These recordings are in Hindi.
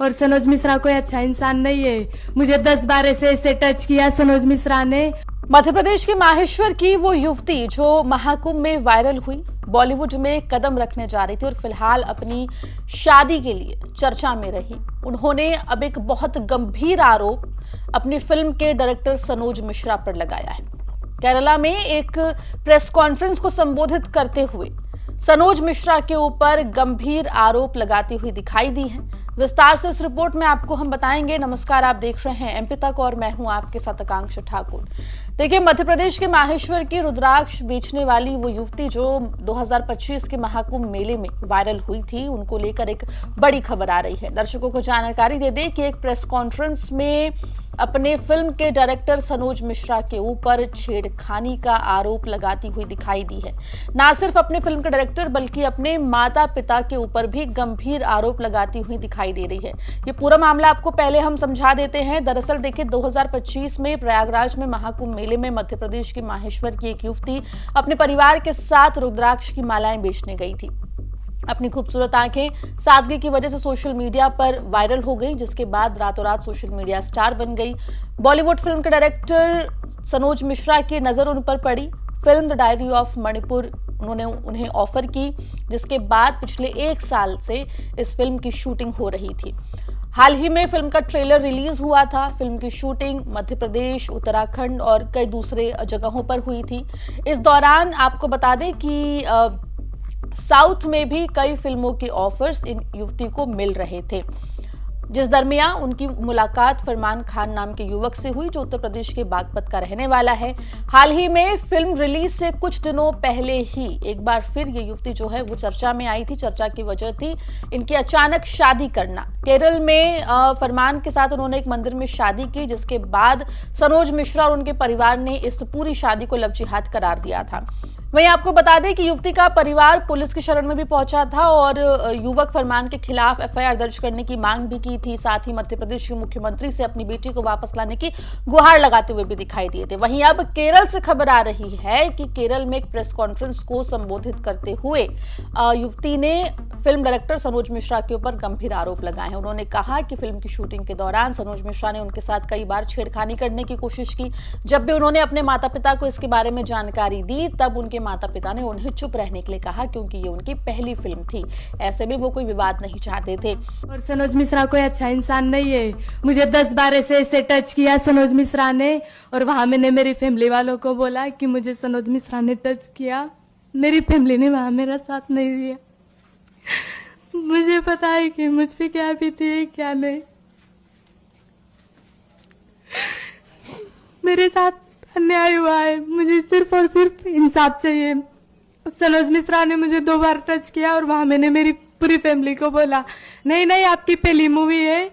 और सनोज मिश्रा कोई अच्छा इंसान नहीं है। मुझे 10 बार ऐसे टच किया सनोज मिश्रा ने। मध्य प्रदेश के माहेश्वर की वो युवती जो महाकुंभ में वायरल हुई, बॉलीवुड में कदम रखने जा रही थी और फिलहाल अपनी शादी के लिए चर्चा में रही। उन्होंने अब एक बहुत गंभीर आरोप अपनी फिल्म के डायरेक्टर सनोज मिश्रा पर लगाया है। केरला में एक प्रेस कॉन्फ्रेंस को संबोधित करते हुए सनोज मिश्रा के ऊपर गंभीर आरोप लगाती हुई दिखाई दी है। विस्तार से इस रिपोर्ट में आपको हम बताएंगे। नमस्कार, आप देख रहे हैं एमपी तक और मैं हूं आपके साथ आकांक्षा ठाकुर। देखिए, मध्य प्रदेश के माहेश्वर की रुद्राक्ष बेचने वाली वो युवती जो 2025 के महाकुंभ मेले में वायरल हुई थी, उनको लेकर एक बड़ी खबर आ रही है। दर्शकों को जानकारी दे दें कि एक प्रेस कॉन्फ्रेंस में अपने फिल्म के डायरेक्टर सनोज मिश्रा के ऊपर छेड़खानी का आरोप लगाती हुई दिखाई दी है। ना सिर्फ अपने फिल्म के डायरेक्टर बल्कि अपने माता पिता के ऊपर भी गंभीर आरोप लगाती हुई दिखाई दे रही है। ये पूरा मामला आपको पहले हम समझा देते हैं। दरअसल देखिए, 2025 में प्रयागराज में महाकुंभ मेले में मध्य प्रदेश के माहेश्वर की एक युवती अपने परिवार के साथ रुद्राक्ष की मालाएं बेचने गई थी। अपनी खूबसूरत आंखें सादगी की वजह से सोशल मीडिया पर वायरल हो गई, जिसके बाद रातों रात सोशल मीडिया स्टार बन गई। बॉलीवुड फिल्म के डायरेक्टर सनोज मिश्रा की नजर उन पर पड़ी। Film the diary of Manipur उन्होंने उन्हें ऑफर की, जिसके बाद पिछले 1 साल से इस फिल्म की शूटिंग हो रही थी। हाल ही में फिल्म का ट्रेलर रिलीज हुआ था। फिल्म की शूटिंग मध्य प्रदेश, उत्तराखंड और कई दूसरे जगहों पर हुई थी। इस दौरान आपको बता दें कि साउथ में भी कई फिल्मों के ऑफर्स इन युवती को मिल रहे थे, जिस दरमियान उनकी मुलाकात फरमान खान नाम के युवक से हुई, जो उत्तर प्रदेश के बागपत का रहने वाला है। हाल ही में फिल्म रिलीज से कुछ दिनों पहले ही एक बार फिर ये युवती जो है वो चर्चा में आई थी। चर्चा की वजह थी इनकी अचानक शादी करना। केरल में फरमान के साथ उन्होंने एक मंदिर में शादी की, जिसके बाद सनोज मिश्रा और उनके परिवार ने इस पूरी शादी को लव जिहाद करार दिया था। वहीं आपको बता दें कि युवती का परिवार पुलिस की शरण में भी पहुंचा था और युवक फरमान के खिलाफ एफआईआर दर्ज करने की मांग भी की थी। साथ ही मध्य प्रदेश के मुख्यमंत्री से अपनी बेटी को वापस लाने की गुहार लगाते हुए भी दिखाई दिए थे। वहीं अब केरल से खबर आ रही है कि केरल में एक प्रेस कॉन्फ्रेंस को संबोधित करते हुए युवती ने फिल्म डायरेक्टर सनोज मिश्रा के ऊपर गंभीर आरोप लगाए हैं। उन्होंने कहा कि फिल्म की शूटिंग के दौरान सनोज मिश्रा ने उनके साथ कई बार छेड़खानी करने की कोशिश की। जब भी उन्होंने अपने माता पिता को इसके बारे में जानकारी दी, तब उनके माता पिता ने उन्हें चुप रहने के लिए कहा, क्योंकि ये उनकी पहली फिल्म थी। ऐसे में वो कोई विवाद नहीं चाहते थे। और सनोज मिश्रा कोई अच्छा इंसान नहीं है। मुझे 10 बार ऐसे टच किया सनोज मिश्रा ने, और वहां मैंने मेरी फैमिली वालों को बोला कि मुझे सनोज मिश्रा ने टच किया। मेरी फैमिली ने वहां मेरा साथ नहीं दिया। मुझे पता है कि मुझ पे क्या बीती है क्या नहीं। मेरे साथ अन्याय हुआ है, मुझे सिर्फ और सिर्फ इंसाफ चाहिए। सनोज मिश्रा ने मुझे 2 बार टच किया और वहां मैंने मेरी पूरी फैमिली को बोला, नहीं नहीं आपकी पहली मूवी है,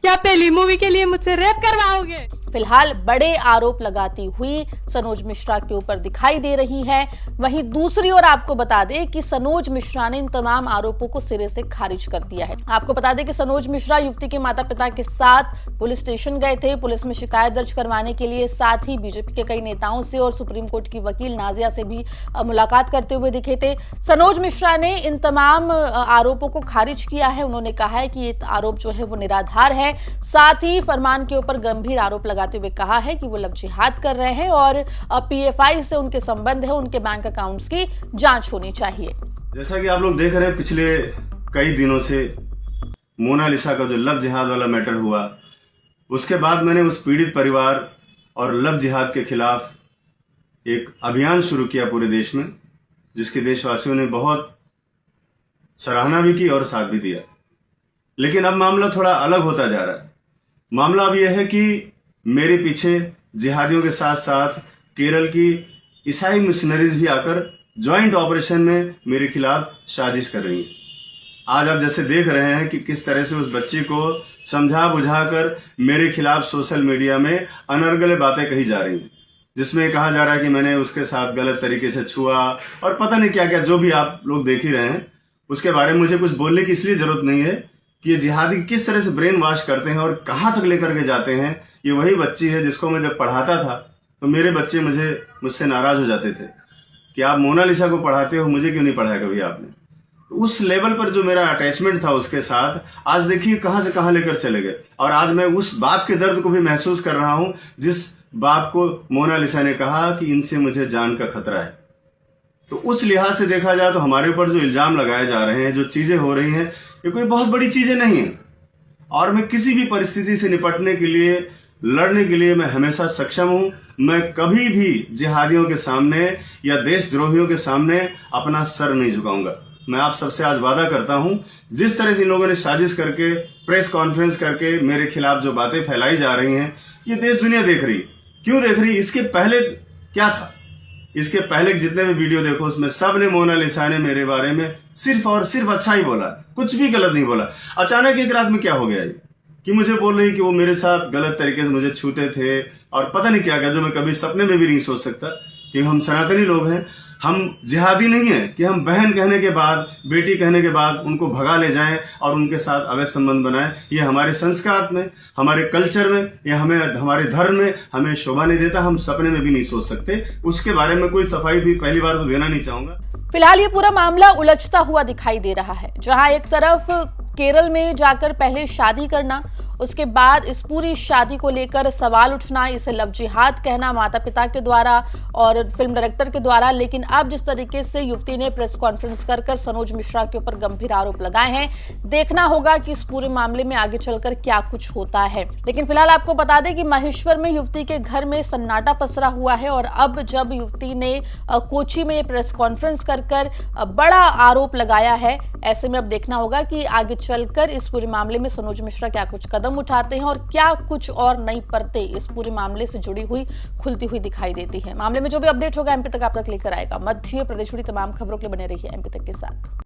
क्या पहली मूवी के लिए मुझसे रेप करवाओगे? फिलहाल बड़े आरोप लगाती हुई सनोज मिश्रा के ऊपर दिखाई दे रही है। वहीं दूसरी ओर आपको बता दें कि सनोज मिश्रा ने इन तमाम आरोपों को सिरे से खारिज कर दिया है। आपको बता दें कि सनोज मिश्रा युवती के माता पिता के साथ पुलिस स्टेशन गए थे, पुलिस में शिकायत दर्ज करवाने के लिए। साथ ही बीजेपी के कई नेताओं से और सुप्रीम कोर्ट की वकील नाजिया से भी मुलाकात करते हुए दिखे थे। सनोज मिश्रा ने इन तमाम आरोपों को खारिज किया है। उन्होंने कहा है कि ये आरोप जो है वो निराधार है। साथ ही फरमान के ऊपर गंभीर आरोप लगाते हुए कहा है कि वो लव जिहाद कर रहे हैं और पीएफआई से उनके संबंध है, उनके बैंक अकाउंट्स की जांच होनी चाहिए। जैसा कि आप लोग देख रहे हैं, पिछले कई दिनों से मोनालिसा का जो लव जिहाद वाला मैटर हुआ, उसके बाद मैंने उस पीड़ित परिवार और लव जिहाद के खिलाफ एक अभियान शुरू किया पूरे देश में, जिसके देशवासियों ने बहुत सराहना भी की और साथ भी दिया। लेकिन अब मामला थोड़ा अलग होता जा रहा है। मामला अब यह है कि मेरे पीछे जिहादियों के साथ साथ केरल की ईसाई मिशनरीज भी आकर ज्वाइंट ऑपरेशन में मेरे खिलाफ साजिश कर रही हैं। आज आप जैसे देख रहे हैं कि किस तरह से उस बच्ची को समझा बुझाकर मेरे खिलाफ सोशल मीडिया में अनर्गल बातें कही जा रही हैं, जिसमें कहा जा रहा है कि मैंने उसके साथ गलत तरीके से छुआ और पता नहीं क्या क्या, जो भी आप लोग देख ही रहे हैं। उसके बारे में मुझे कुछ बोलने की इसलिए जरूरत नहीं है कि ये जिहादी किस तरह से ब्रेन वॉश करते हैं और कहां तक लेकर के जाते हैं। ये वही बच्ची है जिसको मैं जब पढ़ाता था तो मेरे बच्चे मुझसे नाराज हो जाते थे कि आप मोनालिसा को पढ़ाते हो, मुझे क्यों नहीं पढ़ाया कभी आपने। उस लेवल पर जो मेरा अटैचमेंट था उसके साथ, आज देखिए कहां से कहां लेकर चले गए। और आज मैं उस बाप के दर्द को भी महसूस कर रहा हूं जिस बाप को मोनालिसा ने कहा कि इनसे मुझे जान का खतरा है। तो उस लिहाज से देखा जाए तो हमारे ऊपर जो इल्जाम लगाए जा रहे हैं, जो चीजें हो रही हैं, ये कोई बहुत बड़ी चीजें नहीं है। और मैं किसी भी परिस्थिति से निपटने के लिए, लड़ने के लिए मैं हमेशा सक्षम हूं। मैं कभी भी जिहादियों के सामने या देशद्रोहियों के सामने अपना सर नहीं झुकाऊंगा। मैं आप सबसे आज वादा करता हूं, जिस तरह से इन लोगों ने साजिश करके, प्रेस कॉन्फ्रेंस करके मेरे खिलाफ जो बातें फैलाई जा रही हैं, ये देश दुनिया देख रही। क्यों देख रही? इसके पहले क्या था? इसके पहले जितने भी वीडियो देखो उसमें सब ने, मोनालिसा ने मेरे बारे में सिर्फ और सिर्फ अच्छा ही बोला, कुछ भी गलत नहीं बोला। अचानक एक रात में क्या हो गया कि मुझे बोल रही कि वो मेरे साथ गलत तरीके से मुझे छूते थे और पता नहीं क्या, जो मैं कभी सपने में भी नहीं सोच सकता कि हम सनातनी लोग हैं, हम जिहादी नहीं है कि हम बहन कहने के बाद, बेटी कहने के बाद उनको भगा ले जाएं और उनके साथ अवैध संबंध बनाएं। ये हमारे संस्कार में, हमारे कल्चर में, या हमारे धर्म में हमें शोभा नहीं देता। हम सपने में भी नहीं सोच सकते। उसके बारे में कोई सफाई भी पहली बार तो देना नहीं चाहूंगा। फिलहाल ये पूरा मामला उलझता हुआ दिखाई दे रहा है, जहां एक तरफ केरल में जाकर पहले शादी करना, उसके बाद इस पूरी शादी को लेकर सवाल उठना, इसे लव जिहाद कहना माता पिता के द्वारा और फिल्म डायरेक्टर के द्वारा। लेकिन अब जिस तरीके से युवती ने प्रेस कॉन्फ्रेंस कर सनोज मिश्रा के ऊपर गंभीर आरोप लगाए हैं, देखना होगा कि इस पूरे मामले में आगे चलकर क्या कुछ होता है। लेकिन फिलहाल आपको बता दें कि महेश्वर में युवती के घर में सन्नाटा पसरा हुआ है और अब जब युवती ने कोची में प्रेस कॉन्फ्रेंस कर बड़ा आरोप लगाया है, ऐसे में अब देखना होगा कि आगे चलकर इस पूरे मामले में सनोज मिश्रा क्या कुछ कदम उठाते हैं और क्या कुछ और नई परतें इस पूरे मामले से जुड़ी हुई खुलती हुई दिखाई देती है। मामले में जो भी अपडेट होगा एमपी तक आप तक लेकर आएगा। मध्य प्रदेश जुड़ी तमाम खबरों के लिए बने रहिए एमपी तक के साथ।